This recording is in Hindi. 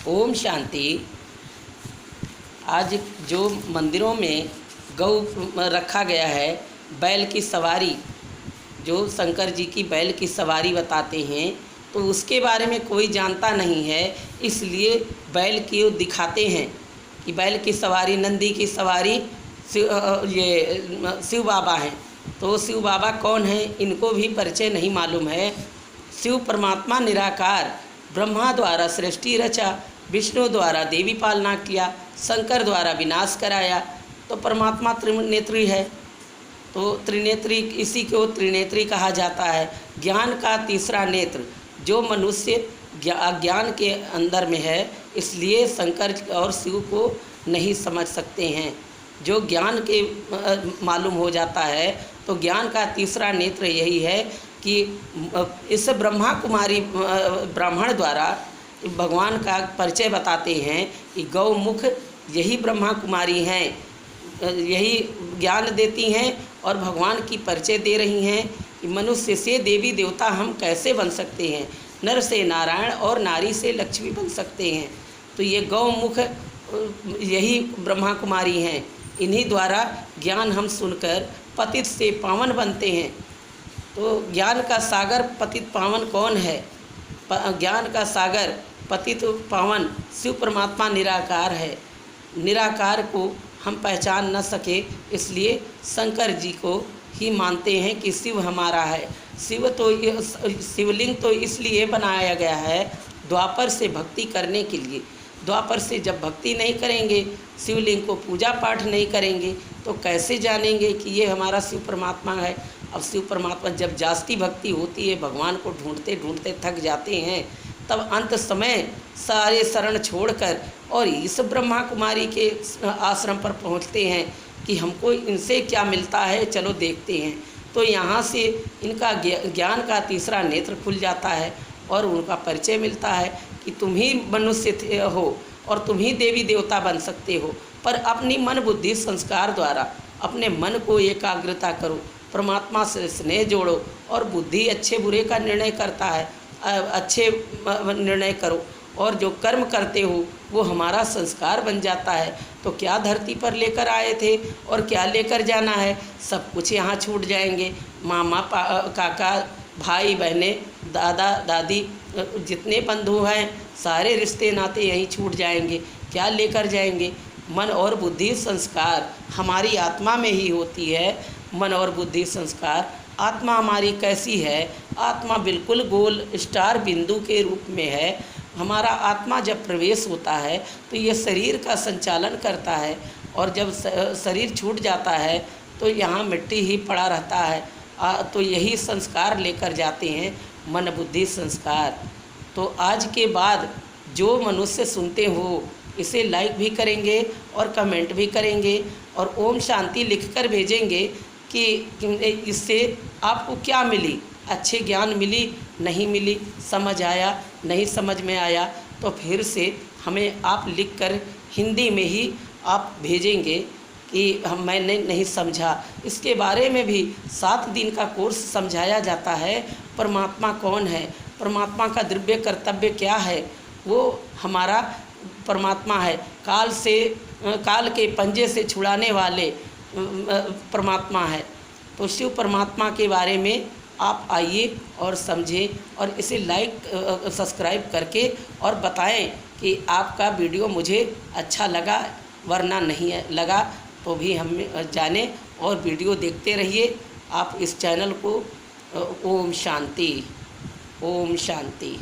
ओम शांति। आज जो मंदिरों में गौ रखा गया है, बैल की सवारी, जो शंकर जी की बैल की सवारी बताते हैं, तो उसके बारे में कोई जानता नहीं है, इसलिए बैल की दिखाते हैं कि बैल की सवारी, नंदी की सवारी शिव बाबा हैं। तो शिव बाबा कौन है, इनको भी परिचय नहीं मालूम है। शिव परमात्मा निराकार, ब्रह्मा द्वारा सृष्टि रचा, विष्णु द्वारा देवी पालना किया, शंकर द्वारा विनाश कराया। तो परमात्मा त्रिनेत्री है। तो त्रिनेत्री, इसी को त्रिनेत्री कहा जाता है। ज्ञान का तीसरा नेत्र जो मनुष्य ज्ञान के अंदर में है, इसलिए शंकर और शिव को नहीं समझ सकते हैं। जो ज्ञान के मालूम हो जाता है, तो ज्ञान का तीसरा नेत्र यही है कि इस ब्रह्मा कुमारी ब्राह्मण द्वारा भगवान का परिचय बताते हैं कि गौमुख यही ब्रह्मा कुमारी हैं, यही ज्ञान देती हैं और भगवान की परिचय दे रही हैं कि मनुष्य से देवी देवता हम कैसे बन सकते हैं, नर से नारायण और नारी से लक्ष्मी बन सकते हैं। तो ये गौमुख यही ब्रह्मा कुमारी हैं। इन्हीं द्वारा ज्ञान हम सुनकर पतित से पावन बनते हैं। तो ज्ञान का सागर पतित पावन कौन है? ज्ञान का सागर पतित पावन शिव परमात्मा निराकार है। निराकार को हम पहचान न सके, इसलिए शंकर जी को ही मानते हैं कि शिव हमारा है। शिवलिंग तो इसलिए बनाया गया है द्वापर से भक्ति करने के लिए। द्वापर से जब भक्ति नहीं करेंगे, शिवलिंग को पूजा पाठ नहीं करेंगे, तो कैसे जानेंगे कि ये हमारा शिव परमात्मा है। अब शिव परमात्मा जब जास्ती भक्ति होती है, भगवान को ढूंढते ढूंढते थक जाते हैं, तब अंत समय सारे शरण छोड़कर और इस ब्रह्मा कुमारी के आश्रम पर पहुंचते हैं कि हमको इनसे क्या मिलता है, चलो देखते हैं। तो यहाँ से इनका ज्ञान का तीसरा नेत्र खुल जाता है और उनका परिचय मिलता है कि तुम ही मनुष्य हो और तुम ही देवी देवता बन सकते हो, पर अपनी मन बुद्धि संस्कार द्वारा अपने मन को एकाग्रता करो, परमात्मा से स्नेह जोड़ो और बुद्धि अच्छे बुरे का निर्णय करता है। अच्छे निर्णय करो और जो कर्म करते हो वो हमारा संस्कार बन जाता है। तो क्या धरती पर लेकर आए थे और क्या लेकर जाना है, सब कुछ यहाँ छूट जाएंगे। मामा काका भाई बहनें दादा दादी जितने बंधु हैं, सारे रिश्ते नाते यहीं छूट जाएंगे। क्या लेकर जाएंगे? मन और बुद्धि संस्कार हमारी आत्मा में ही होती है। मन और बुद्धि संस्कार आत्मा हमारी कैसी है? आत्मा बिल्कुल गोल स्टार बिंदु के रूप में है। हमारा आत्मा जब प्रवेश होता है तो ये शरीर का संचालन करता है, और जब शरीर छूट जाता है तो यहाँ मिट्टी ही पड़ा रहता है। तो यही संस्कार लेकर जाते हैं, मन बुद्धि संस्कार। तो आज के बाद जो मनुष्य सुनते हो, इसे लाइक भी करेंगे और कमेंट भी करेंगे और ओम शांति लिखकर भेजेंगे कि इससे आपको क्या मिली, अच्छे ज्ञान मिली, नहीं मिली, समझ आया, नहीं समझ में आया, तो फिर से हमें आप लिखकर हिंदी में ही आप भेजेंगे कि मैंने नहीं समझा। इसके बारे में भी 7 दिन का कोर्स समझाया जाता है। परमात्मा कौन है, परमात्मा का दिव्य कर्तव्य क्या है, वो हमारा परमात्मा है। काल के पंजे से छुड़ाने वाले परमात्मा है। तो शिव परमात्मा के बारे में आप आइए और समझें और इसे लाइक सब्सक्राइब करके और बताएं कि आपका वीडियो मुझे अच्छा लगा, वरना नहीं लगा तो भी हम जाने और वीडियो देखते रहिए आप इस चैनल को। ओम शांति, ओम शांति।